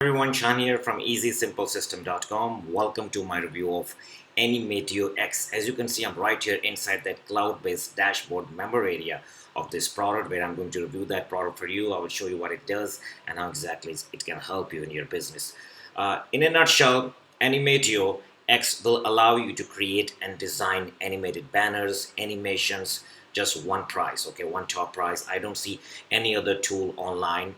Everyone, Chan here from EasySimpleSystem.com. Welcome to my review of Animatio X. As you can see, I'm right here inside that cloud-based dashboard member area of this product where I'm going to review that product for you. I will show you what it does and how exactly it can help you in your business. In a nutshell, Animatio X will allow you to create and design animated banners, animations, just one price, okay, one top price. I don't see any other tool online.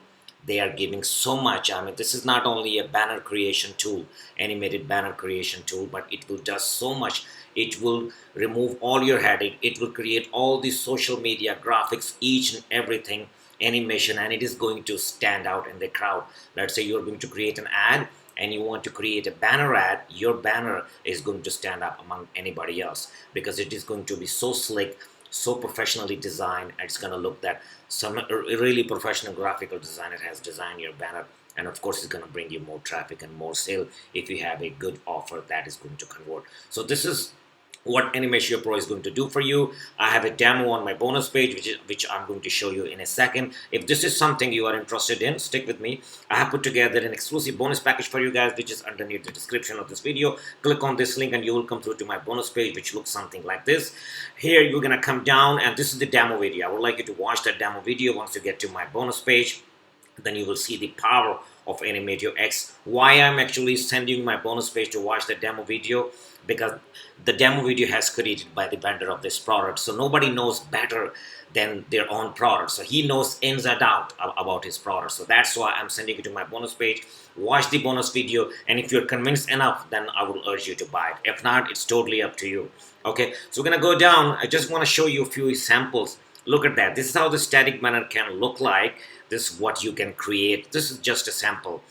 They are giving so much. I mean, this is not only a banner creation tool, animated banner creation tool, but it will do so much. It will remove all your headache. It will create all the social media graphics, each and everything, animation, and it is going to stand out in the crowd. Let's say you're going to create an ad and you want to create a banner ad. Your banner is going to stand up among anybody else because it is going to be so slick, so professionally designed. It's going to look that some really professional graphical designer has designed your banner, and of course it's going to bring you more traffic and more sale if you have a good offer that is going to convert. So this is what Animatio Pro is going to do for you. I have a demo on my bonus page which I'm going to show you in a second. If this is something you are interested in, stick with me. I have put together an exclusive bonus package for you guys, which is underneath the description of this video. Click on this link and you will come through to my bonus page, which looks something like this. Here you're gonna come down and this is the demo video. I would like you to watch that demo video. Once you get to my bonus page, then you will see the power of Animatio X. Why I'm actually sending my bonus page to watch the demo video, because the demo video has created by the vendor of this product, so nobody knows better than their own product. So he knows ins and out about his product, so that's why I'm sending you to my bonus page. Watch the bonus video, and if you're convinced enough, then I will urge you to buy it. If not, it's totally up to you. Okay, so we're gonna go down. I just want to show you a few samples. Look at that. This is how the static banner can look like. This is what you can create. This is just a sample.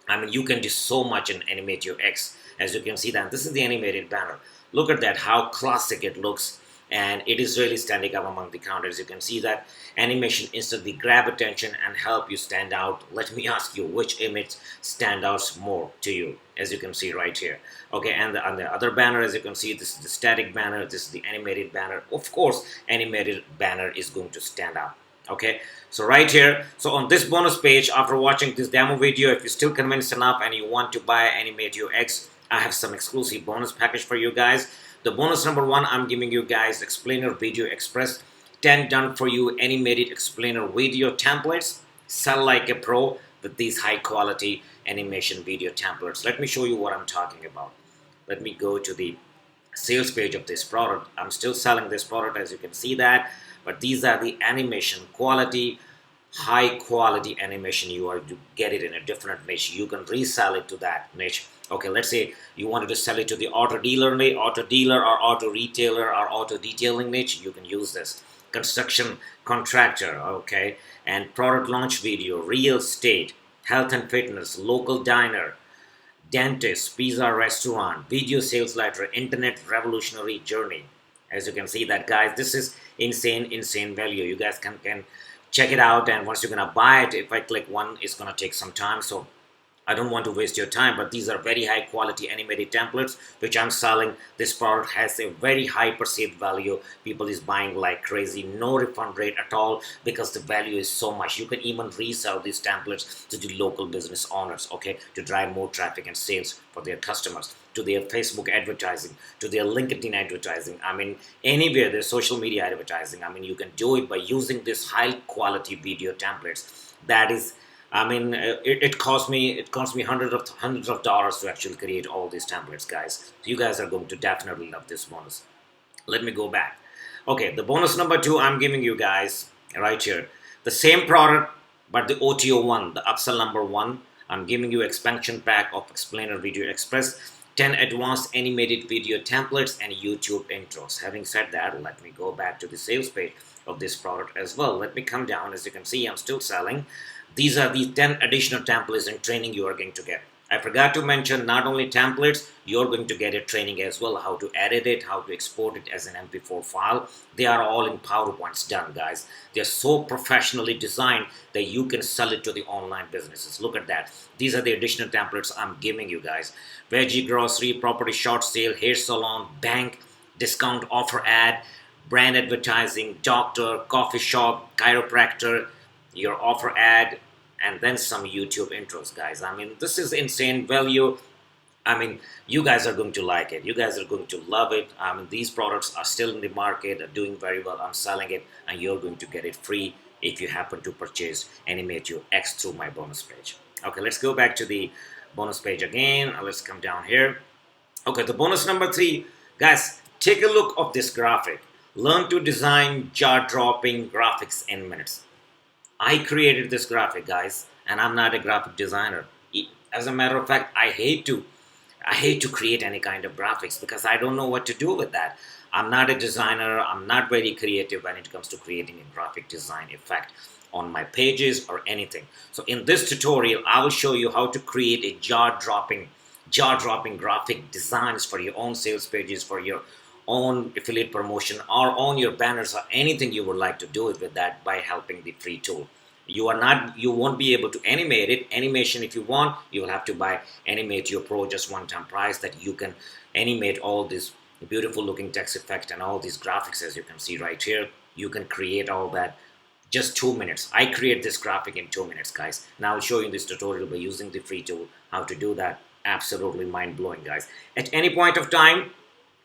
I mean, you can do so much in Animatio X. As you can see that this is the animated banner. Look at that, how classic it looks, and it is really standing up among the counters. You can see that animation instantly grab attention and help you stand out. Let me ask you, which image stands out more to you? As you can see right here. Okay, and on the other banner, as you can see, this is the static banner, this is the animated banner. Of course, animated banner is going to stand out. Okay, so right here, so on this bonus page, after watching this demo video, if you're still convinced enough and you want to buy Animatio X, I have some exclusive bonus package for you guys. The bonus number one, I'm giving you guys Explainer Video Express, 10 done for you animated explainer video templates. Sell like a pro with these high quality animation video templates. Let me show you what I'm talking about. Let me go to the sales page of this product. I'm still selling this product, as you can see that, but these are the animation quality, high quality animation. You are to get it in a different niche. You can resell it to that niche. Okay, let's say you wanted to sell it to the auto dealer or auto retailer or auto detailing niche. You can use this. Construction contractor, okay, and product launch video, real estate, health and fitness, local diner, dentist, pizza restaurant, video sales letter, internet revolutionary journey. As you can see that, guys, this is insane value. You guys can check it out, and once you're gonna buy it, if I click one, it's gonna take some time, so I don't want to waste your time, but these are very high quality animated templates which I'm selling. This product has a very high perceived value. People is buying like crazy. No refund rate at all because the value is so much. You can even resell these templates to the local business owners, okay, to drive more traffic and sales for their customers, to their Facebook advertising, to their LinkedIn advertising. I mean, anywhere there's social media advertising. I mean, you can do it by using this high quality video templates. That is, I mean, it cost me hundreds of dollars to actually create all these templates, guys. So you guys are going to definitely love this bonus. Let me go back. Okay, the bonus number two I'm giving you guys right here. The same product, but the OTO one, the upsell number one. I'm giving you expansion pack of Explainer Video Express, 10 advanced animated video templates and YouTube intros. Having said that, let me go back to the sales page of this product as well. Let me come down. As you can see, I'm still selling. These are the 10 additional templates and training you are going to get. I forgot to mention, not only templates, you're going to get a training as well, how to edit it, how to export it as an MP4 file. They are all in PowerPoints done, guys. They're so professionally designed that you can sell it to the online businesses. Look at that. These are the additional templates I'm giving you guys. Veggie grocery, property short sale, hair salon, bank, discount offer ad, brand advertising, doctor, coffee shop, chiropractor, your offer ad, and then some YouTube intros, guys. I mean, this is insane value. I mean, you guys are going to like it. You guys are going to love it. I mean, these products are still in the market, are doing very well. I'm selling it, and you're going to get it free if you happen to purchase Animatio X through my bonus page. Okay, let's go back to the bonus page again. Let's come down here. Okay, the bonus number 3, guys, take a look of this graphic. Learn to design jaw-dropping graphics in minutes. I created this graphic, guys, and I'm not a graphic designer. As a matter of fact, I hate to create any kind of graphics because I don't know what to do with that. I'm not a designer. I'm not very creative when it comes to creating a graphic design effect on my pages or anything. So in this tutorial, I will show you how to create a jaw-dropping graphic designs for your own sales pages, for your own affiliate promotion, or on your banners, or anything you would like to do it with that by helping the free tool. You won't be able to animate it. Animation, if you want, you will have to buy Animatio Pro, just one-time price, that you can animate all this beautiful looking text effect and all these graphics, as you can see right here. You can create all that just 2 minutes. I create this graphic in 2 minutes, guys. Now I'll show you in this tutorial by using the free tool how to do that. Absolutely mind-blowing, guys. At any point of time,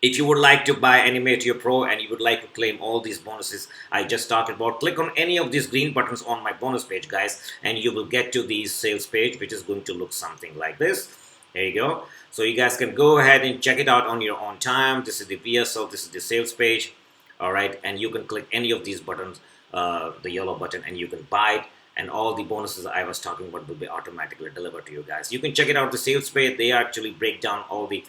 if you would like to buy Animatio Pro and you would like to claim all these bonuses I just talked about, click on any of these green buttons on my bonus page, guys, and you will get to the sales page, which is going to look something like this. There you go. So you guys can go ahead and check it out on your own time. This is the VSL, this is the sales page. All right, and you can click any of these buttons, the yellow button, and you can buy it, and all the bonuses I was talking about will be automatically delivered to you guys. You can check it out, the sales page. They actually break down all the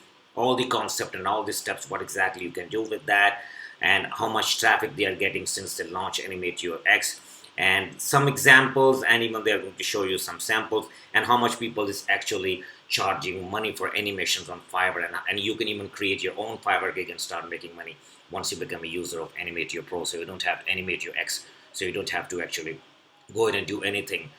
concept and all the steps, what exactly you can do with that, and how much traffic they are getting since they launched Animatio X, and some examples, and even they're going to show you some samples, and how much people is actually charging money for animations on Fiverr, and you can even create your own Fiverr gig and start making money once you become a user of Animatio Pro. So you don't have Animatio X, so you don't have to actually go in and do anything.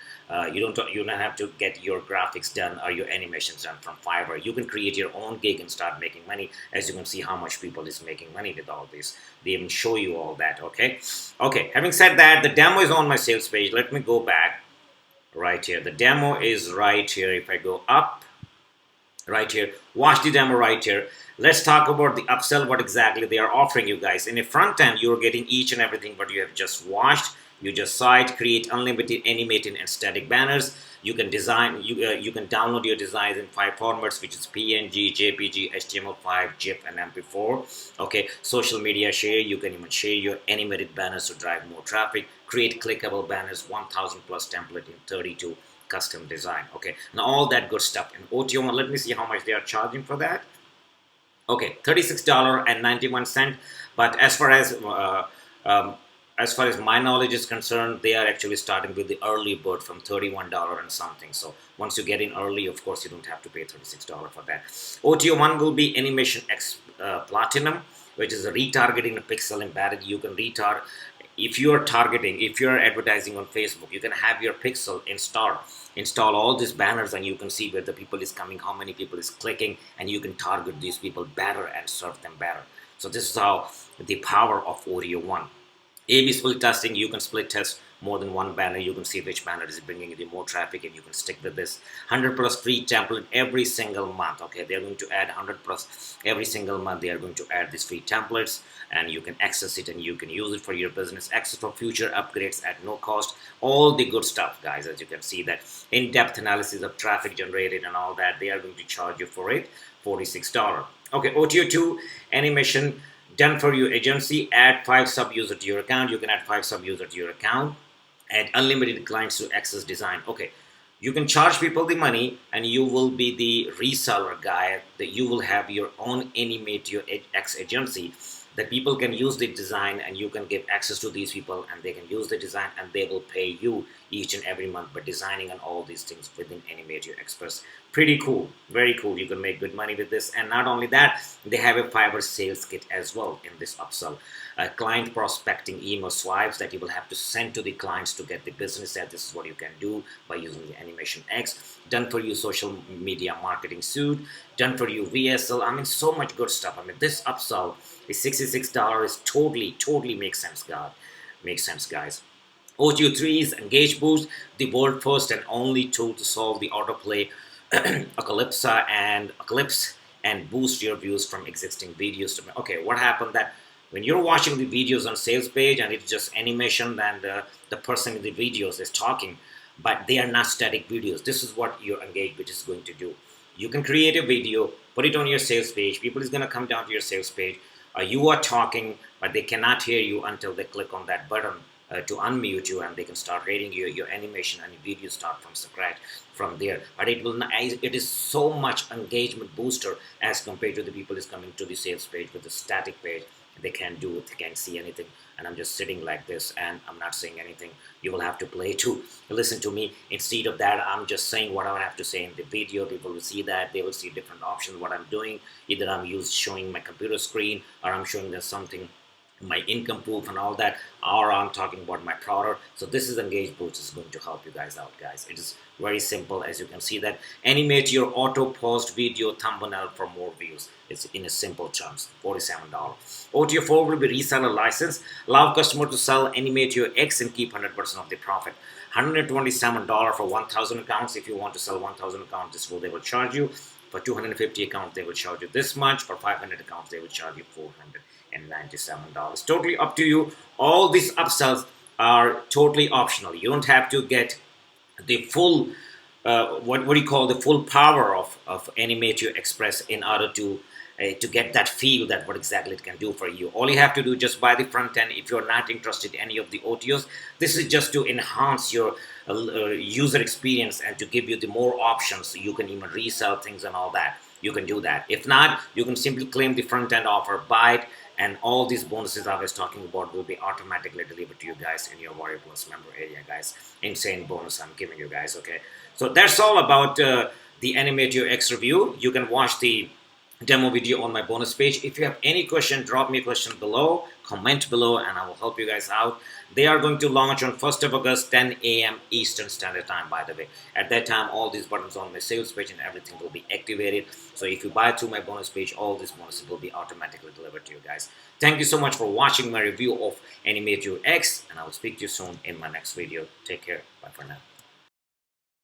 You don't have to get your graphics done or your animations done from Fiverr. You can create your own gig and start making money. As you can see how much people is making money with all this. They even show you all that. Okay, having said that, the demo is on my sales page. Let me go back right here. The demo is right here. If I go up right here, watch the demo right here. Let's talk about the upsell, what exactly they are offering you guys. In the front end, you're getting each and everything what you have just watched. You just saw it. Create unlimited animated and static banners. You can design, you can download your designs in 5 formats, which is PNG, JPG, HTML5, GIF, and MP4. Okay, social media share. You can even share your animated banners to drive more traffic. Create clickable banners, 1,000 plus template in 32 custom design. Okay, and all that good stuff. And OTO1, let me see how much they are charging for that. Okay, $36.91. But as far as my knowledge is concerned, they are actually starting with the early bird from $31 and something. So once you get in early, of course, you don't have to pay $36 for that. OTO1 will be Animation X Platinum, which is a retargeting the pixel embedded. You can retarget. If you're advertising on Facebook, you can have your pixel install all these banners, and you can see where the people is coming, how many people is clicking, and you can target these people better and serve them better. So this is how the power of OTO1. A/B split testing, you can split test more than one banner. You can see which banner is bringing you more traffic, and you can stick with this. 100 plus free template every single month. Okay, they're going to add 100 plus every single month. They are going to add these free templates, and you can access it and you can use it for your business. Access for future upgrades at no cost. All the good stuff, guys. As you can see, that in-depth analysis of traffic generated and all that, they are going to charge you for it $46. Okay, OTO2 animation. Done for your agency. Add 5 sub-user to your account. You can add 5 sub-user to your account. Add unlimited clients to access design. Okay, you can charge people the money, and you will be the reseller guy. That you will have your own Animatio X agency that people can use the design, and you can give access to these people, and they can use the design, and they will pay you each and every month by designing and all these things within Animatio Express. Pretty cool, very cool. You can make good money with this. And not only that, they have a Fiverr sales kit as well in this upsell. Client prospecting email swipes that you will have to send to the clients to get the business. That this is what you can do by using the Animation X. Done for you social media marketing suite. Done for you VSL. I mean, so much good stuff. I mean, this upsell is $66. Totally makes sense, God. Makes sense, guys. OTO3 is Engage Boost, the world first and only tool to solve the autoplay Eclipse and boost your views from existing videos. Okay, what happened that when you're watching the videos on sales page and it's just animation and the person in the videos is talking, but they are not static videos. This is what your Engage Boost is going to do. You can create a video, put it on your sales page. People is going to come down to your sales page. You are talking, but they cannot hear you until they click on that button to unmute you, and they can start reading your animation and your video start from scratch from there. But it will not, it is so much engagement booster as compared to the people is coming to the sales page with the static page. They can't do it, they can't see anything, and I'm just sitting like this and I'm not saying anything. You will have to play to listen to me. Instead of that, I'm just saying what I have to say in the video. People will see that, they will see different options what I'm doing. Either I'm showing my computer screen, or I'm showing them something, my income proof and all that, or I'm talking about my product. So this is Engage Boost is going to help you guys out, guys. It is very simple. As you can see that animate your auto post video thumbnail for more views. It's in a simple terms, $47. OTO4 will be reseller license, allow customer to sell animate your X and keep 100% of the profit. $127 for 1,000 accounts. If you want to sell 1,000 accounts, this will they will charge you. For 250 accounts, they will charge you this much. For 500 accounts, they will charge you $497. Totally up to you. All these upsells are totally optional. You don't have to get the full, what do you call, the full power of Animate Your Express in order to get that feel that what exactly it can do for you. All you have to do just buy the front end. If you're not interested in any of the OTOs, this is just to enhance your user experience and to give you the more options. So you can even resell things and all that. You can do that. If not, you can simply claim the front end offer, buy it, and all these bonuses I was talking about will be automatically delivered to you guys in your Warrior Plus member area, guys. Insane bonus I'm giving you guys, okay? So that's all about the Animate Your X review. You can watch the demo video on my bonus page. If you have any question, drop me a question below, comment below, and I will help you guys out. They are going to launch on 1st of August, 10 a.m. Eastern Standard Time, by the way. At that time, all these buttons on my sales page and everything will be activated. So if you buy through my bonus page, all these bonuses will be automatically delivered to you guys. Thank you so much for watching my review of Animate Your X, and I will speak to you soon in my next video. Take care. Bye for now.